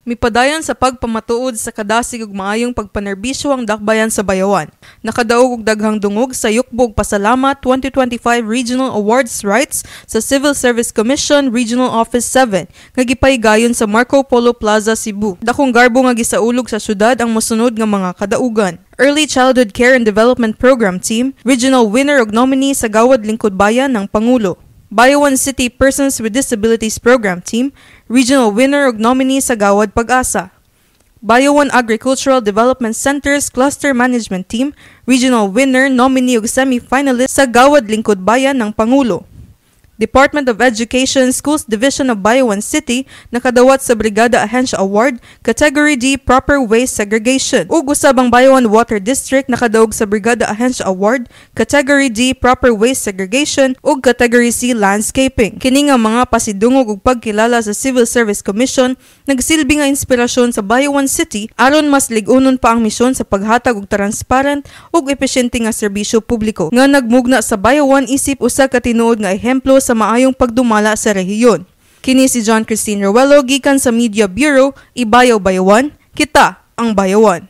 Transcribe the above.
Mipadayon sa pagpamatuod sa kadasig ug maayong pagpanerbisyo ang dakbayan sa Bayawan. Nakadaog og daghang dungog sa yukbog pasalamat 2025 Regional Awards Rights sa Civil Service Commission Regional Office 7 nga gipaygayon sa Marco Polo Plaza, Cebu. Dakong garbo nga gisaulog sa syudad ang mosunod nga mga kadaugan. Early Childhood Care and Development Program Team, Regional Winner ug Nominee sa Gawad Lingkod Bayan ng Pangulo. Bayawan City Persons with Disabilities Program Team, Regional Winner ug Nominee sa Gawad Pag-asa. Bayawan Agricultural Development Centers Cluster Management Team, Regional Winner, Nominee ug Semi-Finalist sa Gawad Lingkod Bayan ng Pangulo. Department of Education Schools Division of Bayawan City nakadawat sa Brigada Ahensya Award, Category D Proper Waste Segregation. Ug usab ang Bayawan Water District nakadaog sa Brigada Ahensya Award, Category D Proper Waste Segregation ug Category C Landscaping. Kini nga mga pasidungog ug pagkilala sa Civil Service Commission nagsilbi nga inspirasyon sa Bayawan City aron mas lig-unon pa ang misyon sa paghatag og transparent ug epesyente nga serbisyo publiko nga nagmugna sa Bayawan isip usa ka tinuod nga ehemplo sa maayong pagdumala sa rehiyon. Kini si John Christine Rowello gikan sa Media Bureau, Ibayaw Bayawan, kita ang Bayawan.